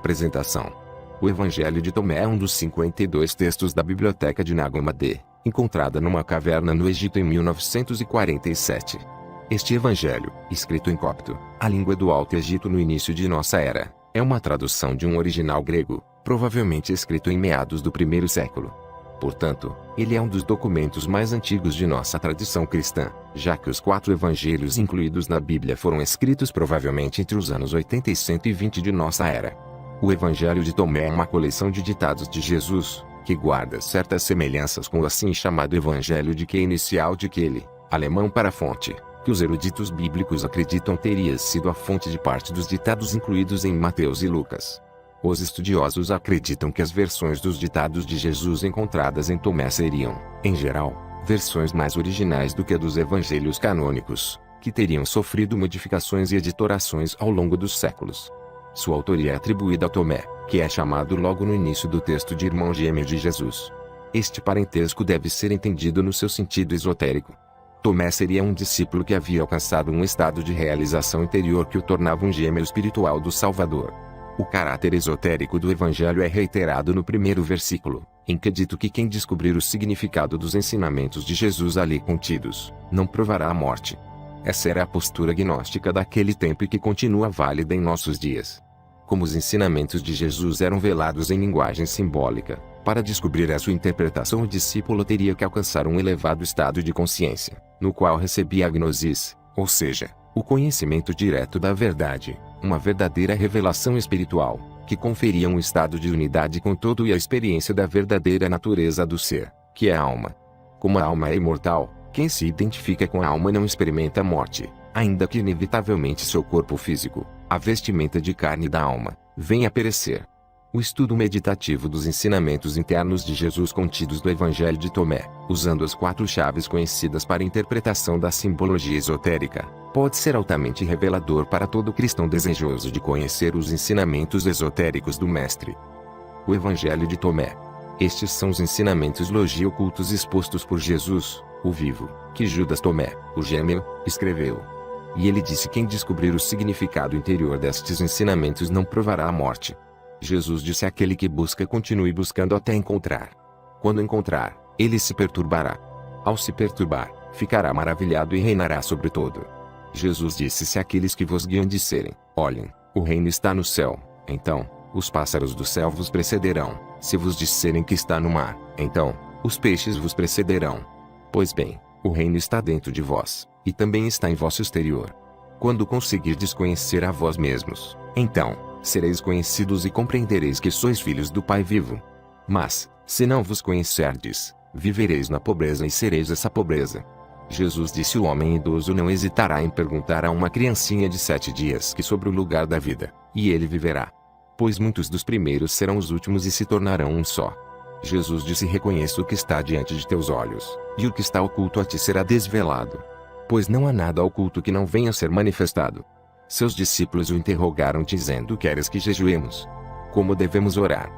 apresentação. O Evangelho de Tomé é um dos 52 textos da Biblioteca de Nag Hammadi, encontrada numa caverna no Egito em 1947. Este evangelho, escrito em copto, a língua do Alto Egito no início de nossa era, é uma tradução de um original grego, provavelmente escrito em meados do primeiro século. Portanto, ele é um dos documentos mais antigos de nossa tradição cristã, já que os 4 evangelhos incluídos na Bíblia foram escritos provavelmente entre os anos 80 e 120 de nossa era. O Evangelho de Tomé é uma coleção de ditados de Jesus, que guarda certas semelhanças com o assim chamado Evangelho de que inicial de Kelly, alemão para fonte, que os eruditos bíblicos acreditam teria sido a fonte de parte dos ditados incluídos em Mateus e Lucas. Os estudiosos acreditam que as versões dos ditados de Jesus encontradas em Tomé seriam, em geral, versões mais originais do que a dos evangelhos canônicos, que teriam sofrido modificações e editorações ao longo dos séculos. Sua autoria é atribuída a Tomé, que é chamado logo no início do texto de irmão gêmeo de Jesus. Este parentesco deve ser entendido no seu sentido esotérico. Tomé seria um discípulo que havia alcançado um estado de realização interior que o tornava um gêmeo espiritual do Salvador. O caráter esotérico do Evangelho é reiterado no primeiro versículo, em que é dito que quem descobrir o significado dos ensinamentos de Jesus ali contidos, não provará a morte. Essa era a postura gnóstica daquele tempo e que continua válida em nossos dias. Como os ensinamentos de Jesus eram velados em linguagem simbólica, para descobrir a sua interpretação o discípulo teria que alcançar um elevado estado de consciência, no qual recebia a gnosis, ou seja, o conhecimento direto da verdade, uma verdadeira revelação espiritual, que conferia um estado de unidade com todo e a experiência da verdadeira natureza do ser, que é a alma. Como a alma é imortal, quem se identifica com a alma não experimenta a morte, ainda que inevitavelmente seu corpo físico, a vestimenta de carne da alma, venha a perecer. O estudo meditativo dos ensinamentos internos de Jesus contidos no Evangelho de Tomé, usando as 4 chaves conhecidas para a interpretação da simbologia esotérica, pode ser altamente revelador para todo cristão desejoso de conhecer os ensinamentos esotéricos do Mestre. O Evangelho de Tomé. Estes são os ensinamentos logia ocultos expostos por Jesus, o vivo, que Judas Tomé, o gêmeo, escreveu. E ele disse: quem descobrir o significado interior destes ensinamentos não provará a morte. Jesus disse àquele que busca: continue buscando até encontrar. Quando encontrar, ele se perturbará. Ao se perturbar, ficará maravilhado e reinará sobre todo. Jesus disse: se aqueles que vos guiam disserem: olhem, o reino está no céu, então, os pássaros do céu vos precederão. Se vos disserem que está no mar, então, os peixes vos precederão. Pois bem, o reino está dentro de vós, e também está em vosso exterior. Quando conseguirdes conhecer a vós mesmos, então, sereis conhecidos e compreendereis que sois filhos do Pai vivo. Mas, se não vos conhecerdes, vivereis na pobreza e sereis essa pobreza. Jesus disse: o homem idoso não hesitará em perguntar a uma criancinha de 7 dias que sobre o lugar da vida, e ele viverá. Pois muitos dos primeiros serão os últimos e se tornarão um só. Jesus disse: reconheça o que está diante de teus olhos, e o que está oculto a ti será desvelado. Pois não há nada oculto que não venha a ser manifestado. Seus discípulos o interrogaram dizendo: queres que jejuemos? Como devemos orar?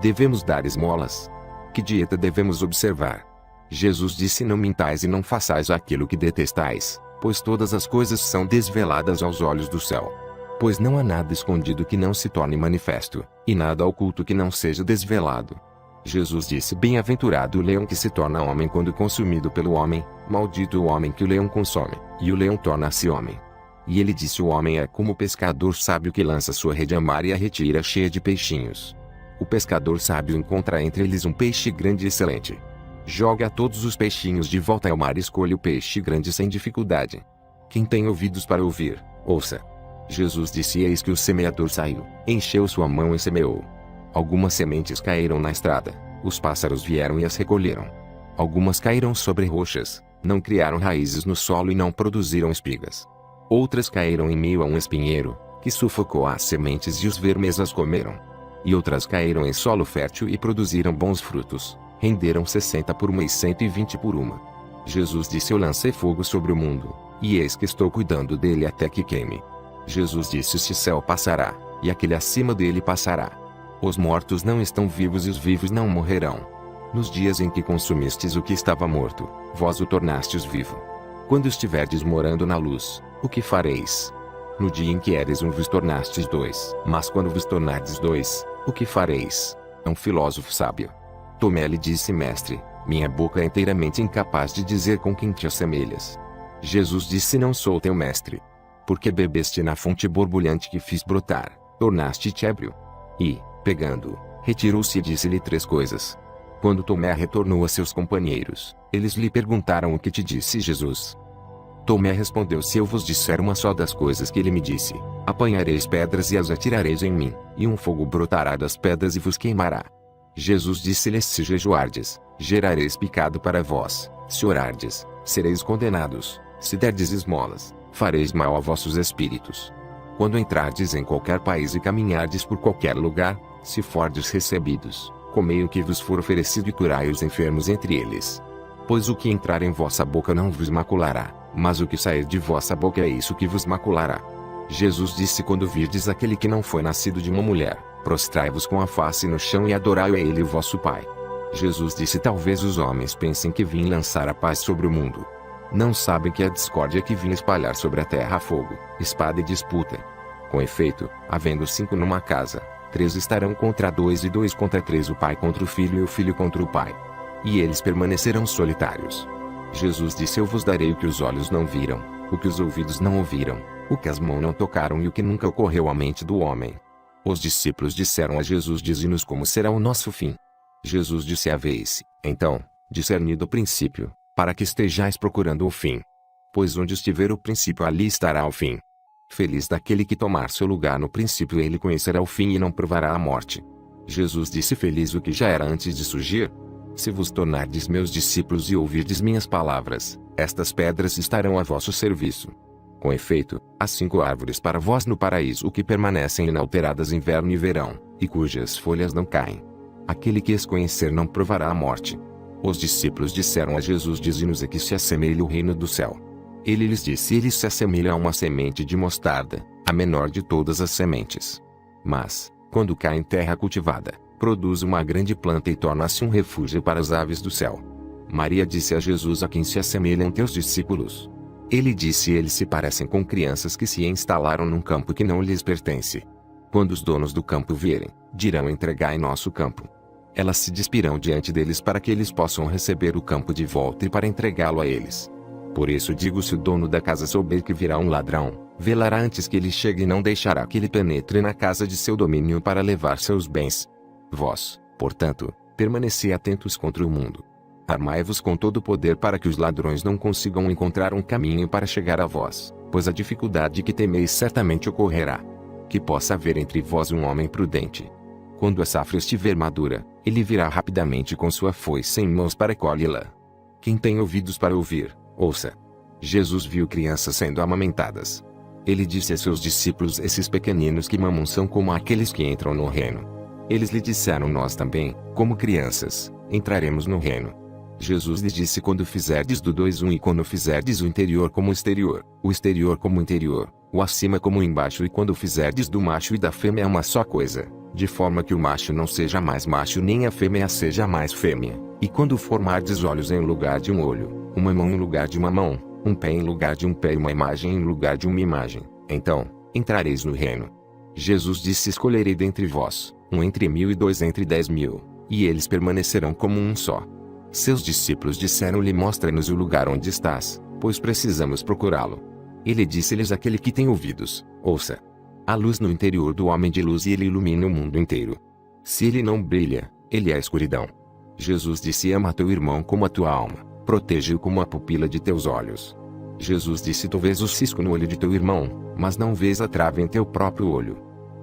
Devemos dar esmolas? Que dieta devemos observar? Jesus disse: não mintais e não façais aquilo que detestais, pois todas as coisas são desveladas aos olhos do céu. Pois não há nada escondido que não se torne manifesto, e nada oculto que não seja desvelado. Jesus disse: bem-aventurado o leão que se torna homem quando consumido pelo homem, maldito o homem que o leão consome, e o leão torna-se homem. E ele disse: o homem é como o pescador sábio que lança sua rede a mar e a retira cheia de peixinhos. O pescador sábio encontra entre eles um peixe grande e excelente. Joga todos os peixinhos de volta ao mar e escolhe o peixe grande sem dificuldade. Quem tem ouvidos para ouvir, ouça. Jesus disse: eis que o semeador saiu, encheu sua mão e semeou. Algumas sementes caíram na estrada, os pássaros vieram e as recolheram. Algumas caíram sobre rochas, não criaram raízes no solo e não produziram espigas. Outras caíram em meio a um espinheiro, que sufocou as sementes e os vermes as comeram. E outras caíram em solo fértil e produziram bons frutos, renderam 60 por uma e 120 por uma. Jesus disse: eu lancei fogo sobre o mundo, e eis que estou cuidando dele até que queime. Jesus disse: este céu passará, e aquele acima dele passará. Os mortos não estão vivos e os vivos não morrerão. Nos dias em que consumistes o que estava morto, vós o tornastes vivo. Quando estiverdes morando na luz, o que fareis? No dia em que eres um vos tornastes dois. Mas quando vos tornardes dois, o que fareis? É um filósofo sábio. Tomé lhe disse: Mestre, minha boca é inteiramente incapaz de dizer com quem te assemelhas. Jesus disse: Não sou teu mestre. Porque bebeste na fonte borbulhante que fiz brotar, tornaste-te ébrio. E, pegando-o, retirou-se e disse-lhe 3 coisas. Quando Tomé retornou a seus companheiros, eles lhe perguntaram: O que te disse Jesus? Tomé respondeu: Se eu vos disser uma só das coisas que ele me disse, apanhareis pedras e as atirareis em mim, e um fogo brotará das pedras e vos queimará. Jesus disse-lhes: Se jejuardes, gerareis pecado para vós; se orardes, sereis condenados; se derdes esmolas, fareis mal a vossos espíritos. Quando entrardes em qualquer país e caminhardes por qualquer lugar, se fordes recebidos, comei o que vos for oferecido e curai os enfermos entre eles. Pois o que entrar em vossa boca não vos maculará, mas o que sair de vossa boca é isso que vos maculará. Jesus disse: Quando virdes aquele que não foi nascido de uma mulher, prostrai-vos com a face no chão e adorai a ele, o vosso Pai. Jesus disse: Talvez os homens pensem que vim lançar a paz sobre o mundo. Não sabem que a discórdia que vim espalhar sobre a terra fogo, espada e disputa. Com efeito, havendo 5 numa casa, 3 estarão contra 2 e 2 contra 3, o pai contra o filho e o filho contra o pai. E eles permanecerão solitários. Jesus disse: Eu vos darei o que os olhos não viram, o que os ouvidos não ouviram, o que as mãos não tocaram e o que nunca ocorreu à mente do homem. Os discípulos disseram a Jesus: Dize-nos como será o nosso fim. Jesus disse: Haveis, então, discernido o princípio, para que estejais procurando o fim. Pois onde estiver o princípio, ali estará o fim. Feliz daquele que tomar seu lugar no princípio, ele conhecerá o fim e não provará a morte. Jesus disse: Feliz o que já era antes de surgir. Se vos tornardes meus discípulos e ouvirdes minhas palavras, estas pedras estarão a vosso serviço. Com efeito, há 5 árvores para vós no paraíso que permanecem inalteradas inverno e verão, e cujas folhas não caem. Aquele que as conhecer não provará a morte. Os discípulos disseram a Jesus: Dize-nos a que se assemelha o reino do céu. Ele lhes disse: Ele se assemelha a uma semente de mostarda, a menor de todas as sementes. Mas, quando cai em terra cultivada, produz uma grande planta e torna-se um refúgio para as aves do céu. Maria disse a Jesus: A quem se assemelham teus discípulos? Ele disse: Eles se parecem com crianças que se instalaram num campo que não lhes pertence. Quando os donos do campo vierem, dirão: Entregai nosso campo. Elas se despirão diante deles para que eles possam receber o campo de volta e para entregá-lo a eles. Por isso digo: se o dono da casa souber que virá um ladrão, velará antes que ele chegue e não deixará que ele penetre na casa de seu domínio para levar seus bens. Vós, portanto, permanecei atentos contra o mundo. Armai-vos com todo o poder para que os ladrões não consigam encontrar um caminho para chegar a vós, pois a dificuldade que temeis certamente ocorrerá. Que possa haver entre vós um homem prudente. Quando a safra estiver madura, ele virá rapidamente com sua foice em mãos para colhê-la. Quem tem ouvidos para ouvir, ouça. Jesus viu crianças sendo amamentadas. Ele disse a seus discípulos: Esses pequeninos que mamam são como aqueles que entram no reino. Eles lhe disseram: Nós também, como crianças, entraremos no reino. Jesus lhes disse: Quando fizerdes do 2 1 e quando fizerdes o interior como o exterior como o interior, o acima como o embaixo, e quando fizerdes do macho e da fêmea uma só coisa, de forma que o macho não seja mais macho nem a fêmea seja mais fêmea, e quando formardes olhos em lugar de um olho, uma mão em lugar de uma mão, um pé em lugar de um pé e uma imagem em lugar de uma imagem, então, entrareis no reino. Jesus disse: Escolherei dentre vós, um entre 1000 e 2 entre 10.000, e eles permanecerão como um só. Seus discípulos disseram-lhe: Mostra-nos o lugar onde estás, pois precisamos procurá-lo. Ele disse-lhes: Aquele que tem ouvidos, ouça. Há luz no interior do homem de luz e ele ilumina o mundo inteiro. Se ele não brilha, ele é a escuridão. Jesus disse: Ama teu irmão como a tua alma, protege-o como a pupila de teus olhos. Jesus disse: Tu vês o cisco no olho de teu irmão, mas não vês a trave em teu próprio olho.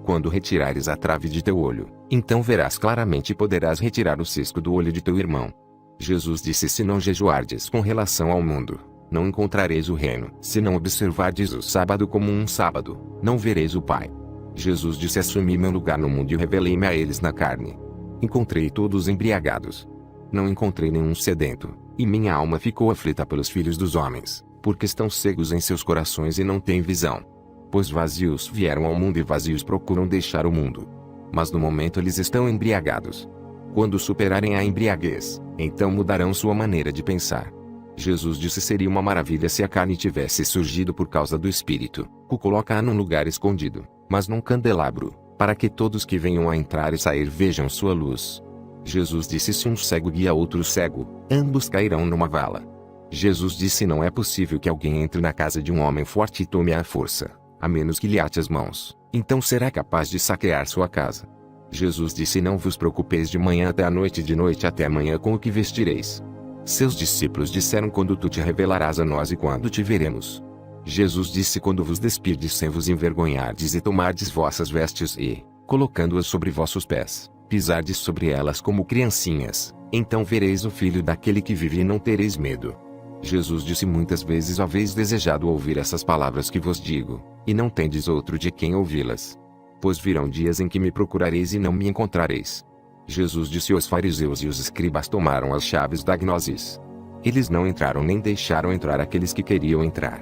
Quando retirares a trave de teu olho, então verás claramente e poderás retirar o cisco do olho de teu irmão. Jesus disse: Se não jejuardes com relação ao mundo, não encontrareis o reino. Se não observardes o sábado como um sábado, não vereis o Pai. Jesus disse: Assumi meu lugar no mundo e revelei-me a eles na carne. Encontrei todos embriagados. Não encontrei nenhum sedento, e minha alma ficou aflita pelos filhos dos homens, porque estão cegos em seus corações e não têm visão. Pois vazios vieram ao mundo e vazios procuram deixar o mundo. Mas no momento eles estão embriagados. Quando superarem a embriaguez, então mudarão sua maneira de pensar. Jesus disse: seria uma maravilha se a carne tivesse surgido por causa do Espírito. Coloca-a num lugar escondido, mas num candelabro, para que todos que venham a entrar e sair vejam sua luz. Jesus disse: se um cego guia outro cego, ambos cairão numa vala. Jesus disse: não é possível que alguém entre na casa de um homem forte e tome-a à força, a menos que lhe ate as mãos, então será capaz de saquear sua casa. Jesus disse: não vos preocupeis de manhã até a noite e de noite até amanhã com o que vestireis. Seus discípulos disseram: quando tu te revelarás a nós e quando te veremos? Jesus disse: quando vos despirdes sem vos envergonhardes e tomardes vossas vestes e, colocando-as sobre vossos pés, pisardes sobre elas como criancinhas, então vereis o Filho daquele que vive e não tereis medo. Jesus disse: muitas vezes haveis desejado ouvir essas palavras que vos digo, e não tendes outro de quem ouvi-las. Pois virão dias em que me procurareis e não me encontrareis. Jesus disse: os fariseus e os escribas tomaram as chaves da gnosis. Eles não entraram nem deixaram entrar aqueles que queriam entrar.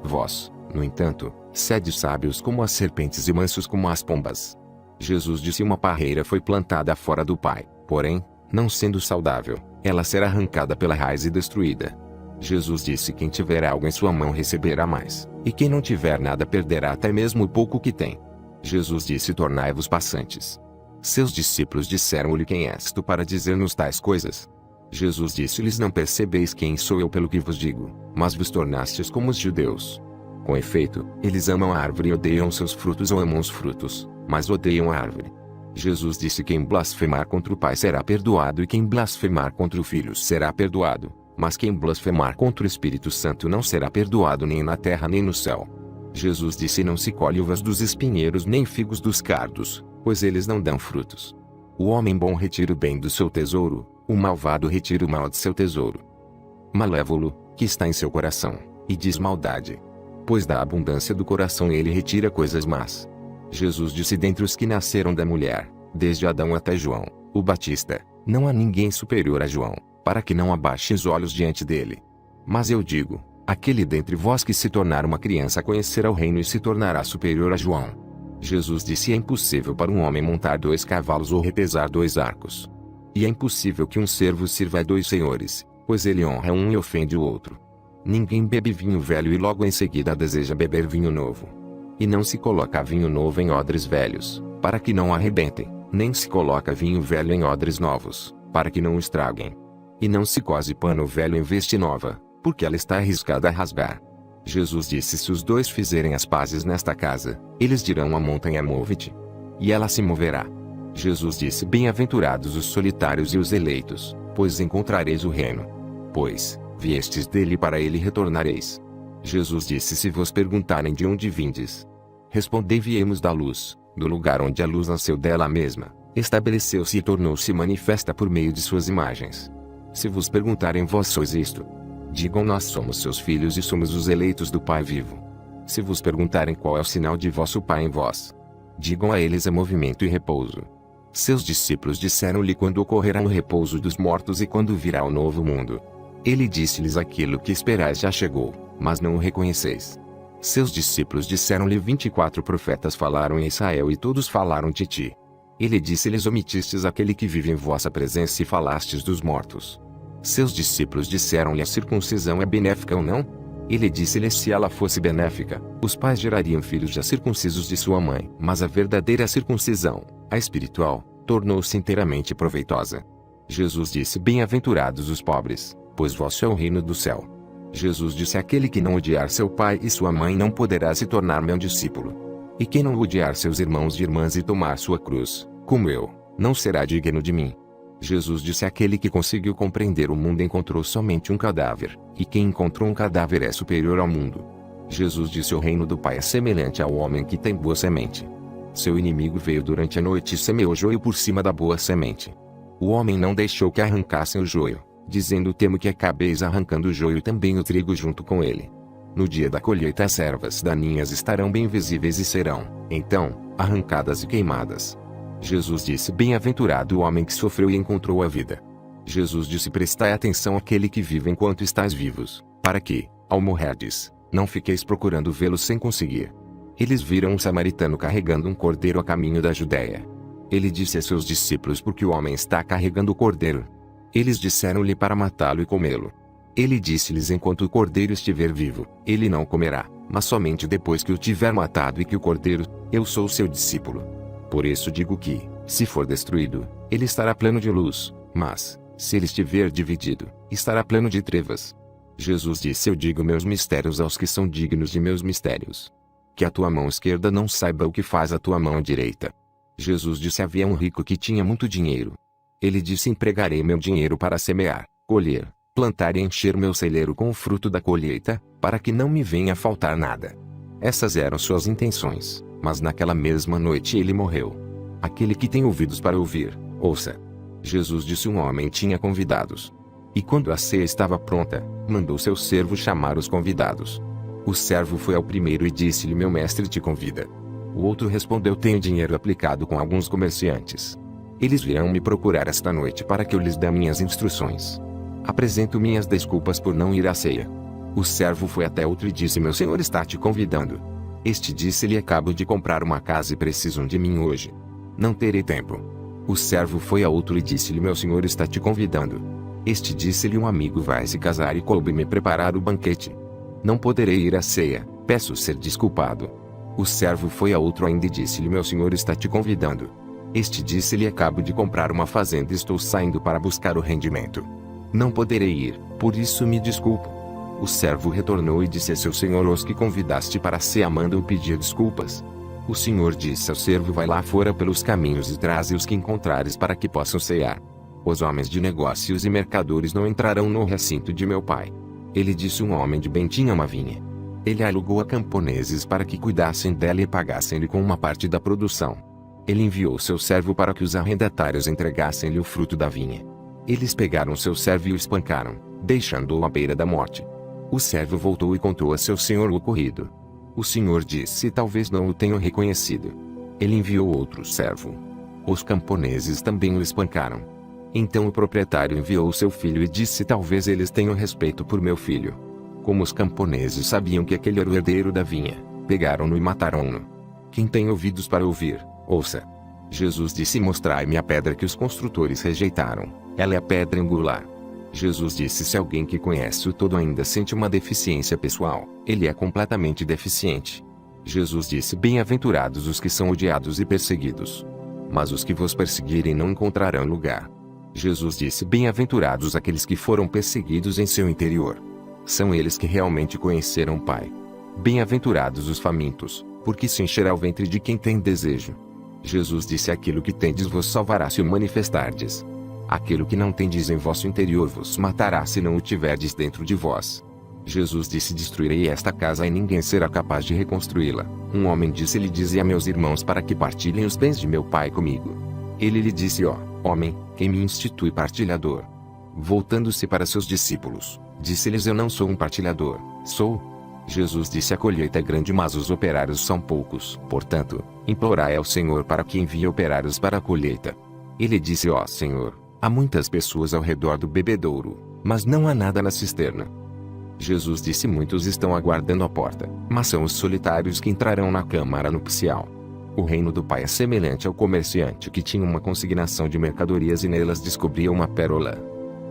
Vós, no entanto, sede sábios como as serpentes e mansos como as pombas. Jesus disse: uma parreira foi plantada fora do Pai, porém, não sendo saudável, ela será arrancada pela raiz e destruída. Jesus disse: quem tiver algo em sua mão receberá mais, e quem não tiver nada perderá até mesmo o pouco que tem. Jesus disse: tornai-vos passantes. Seus discípulos disseram-lhe: quem és tu para dizer-nos tais coisas? Jesus disse-lhes: não percebeis quem sou eu pelo que vos digo, mas vos tornastes como os judeus. Com efeito, eles amam a árvore e odeiam seus frutos, ou amam os frutos, mas odeiam a árvore. Jesus disse: quem blasfemar contra o Pai será perdoado e quem blasfemar contra o Filho será perdoado, mas quem blasfemar contra o Espírito Santo não será perdoado nem na terra nem no céu. Jesus disse: não se colhe uvas dos espinheiros nem figos dos cardos, pois eles não dão frutos. O homem bom retira o bem do seu tesouro, o malvado retira o mal de seu tesouro. Malévolo, que está em seu coração, e diz maldade. Pois da abundância do coração ele retira coisas más. Jesus disse: dentre os que nasceram da mulher, desde Adão até João, o Batista, não há ninguém superior a João, para que não abaixe os olhos diante dele. Mas eu digo, aquele dentre vós que se tornar uma criança conhecerá o reino e se tornará superior a João. Jesus disse: é impossível para um homem montar 2 cavalos ou repesar 2 arcos. E é impossível que um servo sirva a 2 senhores, pois ele honra um e ofende o outro. Ninguém bebe vinho velho e logo em seguida deseja beber vinho novo. E não se coloca vinho novo em odres velhos, para que não arrebentem, nem se coloca vinho velho em odres novos, para que não o estraguem. E não se cose pano velho em veste nova, porque ela está arriscada a rasgar. Jesus disse: se os 2 fizerem as pazes nesta casa, eles dirão à montanha: move-te, e ela se moverá. Jesus disse: bem-aventurados os solitários e os eleitos, pois encontrareis o reino. Pois, viestes dele e para ele retornareis. Jesus disse: se vos perguntarem de onde vindes, respondei: viemos da luz, do lugar onde a luz nasceu dela mesma, estabeleceu-se e tornou-se manifesta por meio de suas imagens. Se vos perguntarem: vós sois isto? Digam: nós somos seus filhos e somos os eleitos do Pai vivo. Se vos perguntarem: qual é o sinal de vosso Pai em vós? Digam a eles: é movimento e repouso. Seus discípulos disseram-lhe: quando ocorrerá o repouso dos mortos e quando virá o novo mundo? Ele disse-lhes: aquilo que esperais já chegou, mas não o reconheceis. Seus discípulos disseram-lhe: 24 profetas falaram em Israel e todos falaram de ti. Ele disse-lhes: omitistes aquele que vive em vossa presença e falastes dos mortos. Seus discípulos disseram-lhe: a circuncisão é benéfica ou não? Ele disse-lhes: se ela fosse benéfica, os pais gerariam filhos já circuncisos de sua mãe. Mas a verdadeira circuncisão, a espiritual, tornou-se inteiramente proveitosa. Jesus disse: bem-aventurados os pobres, pois vosso é o reino do céu. Jesus disse: aquele que não odiar seu pai e sua mãe não poderá se tornar meu discípulo. E quem não odiar seus irmãos e irmãs e tomar sua cruz, como eu, não será digno de mim. Jesus disse: aquele que conseguiu compreender o mundo encontrou somente um cadáver, e quem encontrou um cadáver é superior ao mundo. Jesus disse: o reino do Pai é semelhante ao homem que tem boa semente. Seu inimigo veio durante a noite e semeou joio por cima da boa semente. O homem não deixou que arrancassem o joio, dizendo: temo que acabeis arrancando o joio e também o trigo junto com ele. No dia da colheita as ervas daninhas estarão bem visíveis e serão, então, arrancadas e queimadas. Jesus disse: bem-aventurado o homem que sofreu e encontrou a vida. Jesus disse: prestai atenção àquele que vive enquanto estáis vivos, para que, ao morrerdes, não fiqueis procurando vê-lo sem conseguir. Eles viram um samaritano carregando um cordeiro a caminho da Judéia. Ele disse a seus discípulos: por que o homem está carregando o cordeiro? Eles disseram-lhe: para matá-lo e comê-lo. Ele disse-lhes: enquanto o cordeiro estiver vivo, ele não comerá, mas somente depois que o tiver matado e que o cordeiro, eu sou seu discípulo. Por isso digo que, se for destruído, ele estará pleno de luz, mas, se ele estiver dividido, estará pleno de trevas. Jesus disse: eu digo meus mistérios aos que são dignos de meus mistérios. Que a tua mão esquerda não saiba o que faz a tua mão direita. Jesus disse: havia um rico que tinha muito dinheiro. Ele disse: empregarei meu dinheiro para semear, colher, plantar e encher meu celeiro com o fruto da colheita, para que não me venha a faltar nada. Essas eram suas intenções, mas naquela mesma noite ele morreu. Aquele que tem ouvidos para ouvir, ouça. Jesus disse: um homem tinha convidados. E quando a ceia estava pronta, mandou seu servo chamar os convidados. O servo foi ao primeiro e disse-lhe: meu mestre te convida. O outro respondeu: tenho dinheiro aplicado com alguns comerciantes. Eles virão me procurar esta noite para que eu lhes dê minhas instruções. Apresento minhas desculpas por não ir à ceia. O servo foi até outro e disse: meu senhor está te convidando. Este disse-lhe: acabo de comprar uma casa e precisam de mim hoje. Não terei tempo. O servo foi a outro e disse-lhe: meu senhor está te convidando. Este disse-lhe: um amigo vai se casar e coube-me preparar o banquete. Não poderei ir à ceia, peço ser desculpado. O servo foi a outro ainda e disse-lhe: meu senhor está te convidando. Este disse-lhe: acabo de comprar uma fazenda e estou saindo para buscar o rendimento. Não poderei ir, por isso me desculpo. O servo retornou e disse a seu senhor: os que convidaste para a ceia mandam pedir desculpas. O senhor disse ao servo: vai lá fora pelos caminhos e traze os que encontrares para que possam cear. Os homens de negócios e mercadores não entrarão no recinto de meu pai. Ele disse: um homem de bem tinha uma vinha. Ele alugou a camponeses para que cuidassem dela e pagassem-lhe com uma parte da produção. Ele enviou seu servo para que os arrendatários entregassem-lhe o fruto da vinha. Eles pegaram seu servo e o espancaram, deixando-o à beira da morte. O servo voltou e contou a seu senhor o ocorrido. O senhor disse: talvez não o tenham reconhecido. Ele enviou outro servo. Os camponeses também o espancaram. Então o proprietário enviou seu filho e disse: talvez eles tenham respeito por meu filho. Como os camponeses sabiam que aquele era o herdeiro da vinha, pegaram-no e mataram-no. Quem tem ouvidos para ouvir, ouça. Jesus disse: mostrai-me a pedra que os construtores rejeitaram, ela é a pedra angular. Jesus disse: se alguém que conhece o todo ainda sente uma deficiência pessoal, ele é completamente deficiente. Jesus disse: bem-aventurados os que são odiados e perseguidos. Mas os que vos perseguirem não encontrarão lugar. Jesus disse: bem-aventurados aqueles que foram perseguidos em seu interior. São eles que realmente conheceram o Pai. Bem-aventurados os famintos, porque se encherá o ventre de quem tem desejo. Jesus disse: aquilo que tendes vos salvará se o manifestardes. Aquilo que não tendes em vosso interior vos matará se não o tiverdes dentro de vós. Jesus disse: destruirei esta casa e ninguém será capaz de reconstruí-la. Um homem disse: ele dizia a meus irmãos para que partilhem os bens de meu pai comigo. Ele lhe disse: ó, homem, quem me institui partilhador? Voltando-se para seus discípulos, disse-lhes: eu não sou um partilhador, sou. Jesus disse: a colheita é grande, mas os operários são poucos. Portanto, implorai ao Senhor para que envie operários para a colheita. Ele disse: ó Senhor, há muitas pessoas ao redor do bebedouro, mas não há nada na cisterna. Jesus disse: muitos estão aguardando a porta, mas são os solitários que entrarão na câmara nupcial. O reino do Pai é semelhante ao comerciante que tinha uma consignação de mercadorias e nelas descobria uma pérola.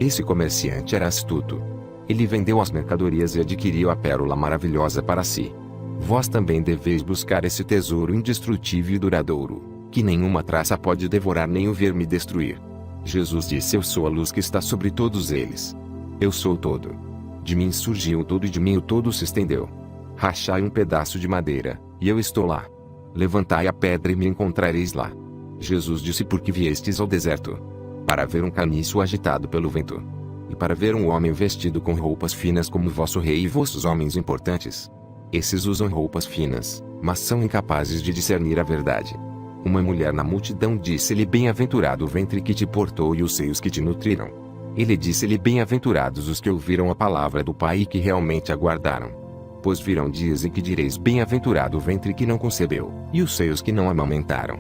Esse comerciante era astuto. Ele vendeu as mercadorias e adquiriu a pérola maravilhosa para si. Vós também deveis buscar esse tesouro indestrutível e duradouro, que nenhuma traça pode devorar nem o verme destruir. Jesus disse: eu sou a luz que está sobre todos eles. Eu sou o todo. De mim surgiu o todo e de mim o todo se estendeu. Rachai um pedaço de madeira, e eu estou lá. Levantai a pedra e me encontrareis lá. Jesus disse: por que viestes ao deserto? Para ver um caniço agitado pelo vento. E para ver um homem vestido com roupas finas como vosso rei e vossos homens importantes. Esses usam roupas finas, mas são incapazes de discernir a verdade. Uma mulher na multidão disse-lhe: bem-aventurado o ventre que te portou e os seios que te nutriram. Ele disse-lhe: bem-aventurados os que ouviram a palavra do Pai e que realmente aguardaram. Pois virão dias em que direis: bem-aventurado o ventre que não concebeu, e os seios que não amamentaram.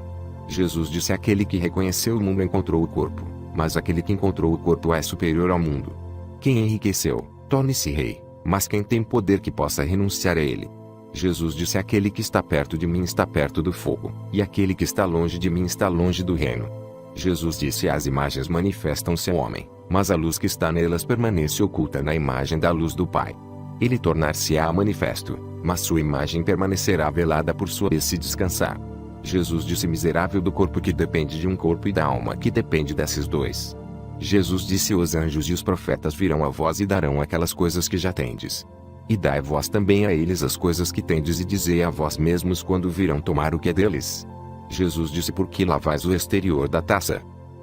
Jesus disse: aquele que reconheceu o mundo encontrou o corpo, mas aquele que encontrou o corpo é superior ao mundo. Quem enriqueceu, torne-se rei, mas quem tem poder que possa renunciar a ele. Jesus disse: aquele que está perto de mim está perto do fogo, e aquele que está longe de mim está longe do reino. Jesus disse: as imagens manifestam-se ao homem, mas a luz que está nelas permanece oculta na imagem da luz do Pai. Ele tornar-se-á manifesto, mas sua imagem permanecerá velada por sua vez se descansar. Jesus disse: miserável do corpo que depende de um corpo e da alma que depende desses dois. Jesus disse: os anjos e os profetas virão a vós e darão aquelas coisas que já tendes. E dai vós também a eles as coisas que tendes e dizei a vós mesmos quando virão tomar o que é deles. Jesus disse: por que lavais o exterior da taça?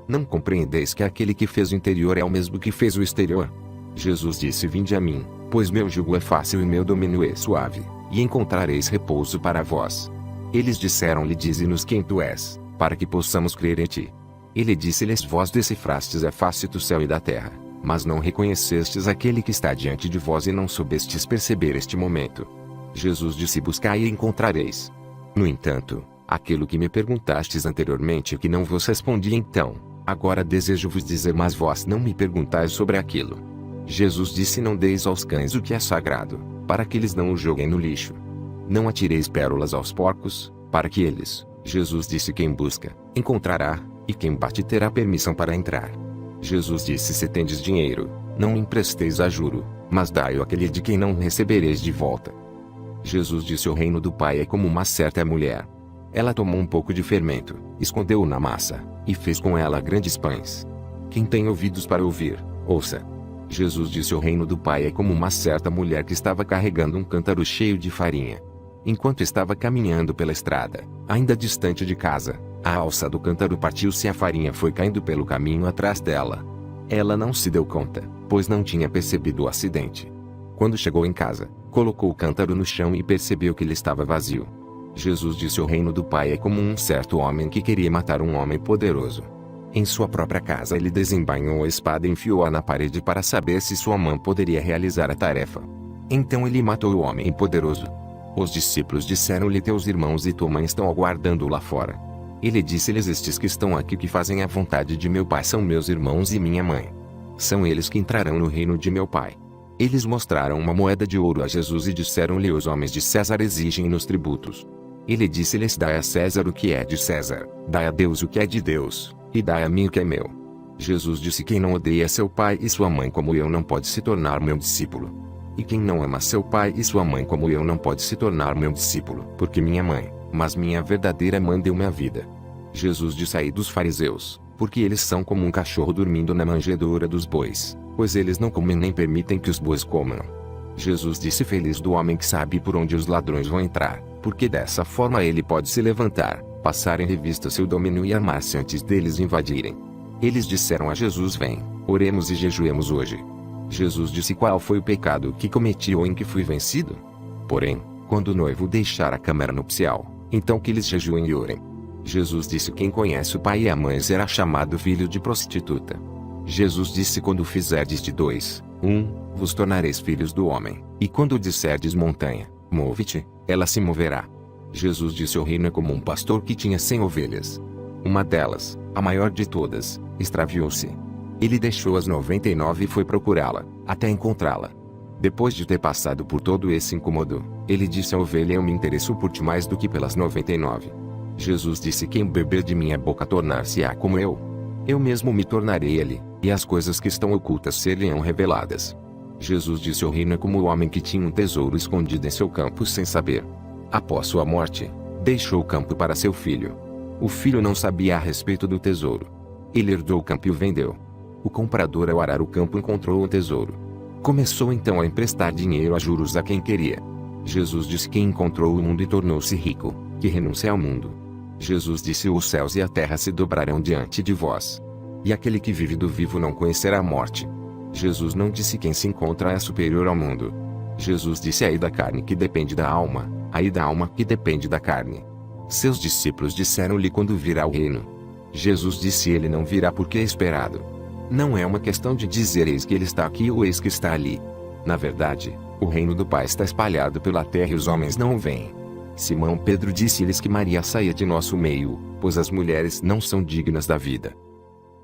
Não compreendeis que aquele que fez o interior é o mesmo que fez o exterior? Jesus disse: vinde a mim, pois meu jugo é fácil e meu domínio é suave, e encontrareis repouso para vós. Eles disseram-lhe: dize-nos quem tu és, para que possamos crer em ti. Ele disse-lhes: vós decifrastes a face do céu e da terra, mas não reconhecestes aquele que está diante de vós e não soubestes perceber este momento. Jesus disse: buscai e encontrareis. No entanto, aquilo que me perguntastes anteriormente que não vos respondi então, agora desejo-vos dizer, mas vós não me perguntais sobre aquilo. Jesus disse: não deis aos cães o que é sagrado, para que eles não o joguem no lixo. Não atireis pérolas aos porcos, para que eles, Jesus disse: quem busca, encontrará, e quem bate terá permissão para entrar. Jesus disse: se tendes dinheiro, não empresteis a juro, mas dai-o àquele de quem não recebereis de volta. Jesus disse: o reino do Pai é como uma certa mulher. Ela tomou um pouco de fermento, escondeu-o na massa, e fez com ela grandes pães. Quem tem ouvidos para ouvir, ouça. Jesus disse: o reino do Pai é como uma certa mulher que estava carregando um cântaro cheio de farinha. Enquanto estava caminhando pela estrada, ainda distante de casa, a alça do cântaro partiu-se e a farinha foi caindo pelo caminho atrás dela. Ela não se deu conta, pois não tinha percebido o acidente. Quando chegou em casa, colocou o cântaro no chão e percebeu que ele estava vazio. Jesus disse: o reino do Pai é como um certo homem que queria matar um homem poderoso. Em sua própria casa ele desembainhou a espada e enfiou-a na parede para saber se sua mão poderia realizar a tarefa. Então ele matou o homem poderoso. Os discípulos disseram-lhe: teus irmãos e tua mãe estão aguardando lá fora. Ele disse-lhes: estes que estão aqui que fazem a vontade de meu Pai são meus irmãos e minha mãe. São eles que entrarão no reino de meu Pai. Eles mostraram uma moeda de ouro a Jesus e disseram-lhe: os homens de César exigem nos tributos. Ele disse-lhes: dai a César o que é de César, dai a Deus o que é de Deus, e dai a mim o que é meu. Jesus disse: quem não odeia seu pai e sua mãe como eu não pode se tornar meu discípulo. E quem não ama seu pai e sua mãe como eu não pode se tornar meu discípulo. Porque minha mãe, mas minha verdadeira mãe deu-me a vida. Jesus disse: ai dos fariseus, porque eles são como um cachorro dormindo na manjedoura dos bois, pois eles não comem nem permitem que os bois comam. Jesus disse: feliz do homem que sabe por onde os ladrões vão entrar, porque dessa forma ele pode se levantar, passar em revista seu domínio e armar-se antes deles invadirem. Eles disseram a Jesus: vem, oremos e jejuemos hoje. Jesus disse: qual foi o pecado que cometi ou em que fui vencido? Porém, quando o noivo deixar a câmara nupcial, então que eles jejuem e orem. Jesus disse: quem conhece o pai e a mãe será chamado filho de prostituta. Jesus disse: quando fizerdes de 2, 1, vos tornareis filhos do homem, e quando disserdes montanha, move-te, ela se moverá. Jesus disse: o reino é como um pastor que tinha 100 ovelhas. Uma delas, a maior de todas, extraviou-se. Ele deixou as 99 e foi procurá-la, até encontrá-la. Depois de ter passado por todo esse incômodo, ele disse à ovelha: eu me interesso por ti mais do que pelas 99. Jesus disse: quem beber de minha boca tornar-se-á como eu. Eu mesmo me tornarei ele, e as coisas que estão ocultas ser-lhe-ão reveladas. Jesus disse: o reino é como o homem que tinha um tesouro escondido em seu campo sem saber. Após sua morte, deixou o campo para seu filho. O filho não sabia a respeito do tesouro. Ele herdou o campo e o vendeu. O comprador, ao arar o campo, encontrou o tesouro. Começou então a emprestar dinheiro a juros a quem queria. Jesus disse: quem encontrou o mundo e tornou-se rico, que renuncia ao mundo. Jesus disse: os céus e a terra se dobrarão diante de vós. E aquele que vive do vivo não conhecerá a morte. Jesus não disse: quem se encontra é superior ao mundo. Jesus disse: ai da carne que depende da alma, ai da alma que depende da carne. Seus discípulos disseram-lhe: quando virá o reino? Jesus disse: ele não virá porque é esperado. Não é uma questão de dizer eis que ele está aqui ou eis que está ali. Na verdade, o reino do Pai está espalhado pela terra e os homens não o veem. Simão Pedro disse-lhes que Maria saia de nosso meio, pois as mulheres não são dignas da vida.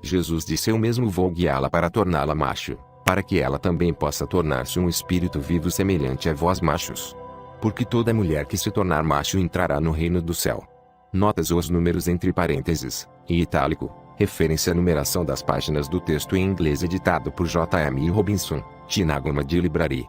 Jesus disse: eu mesmo vou guiá-la para torná-la macho, para que ela também possa tornar-se um espírito vivo semelhante a vós machos. Porque toda mulher que se tornar macho entrará no reino do céu. Notas os números entre parênteses, em itálico, Referência à numeração das páginas do texto em inglês editado por J. M. Robinson, Chinagoma de Library.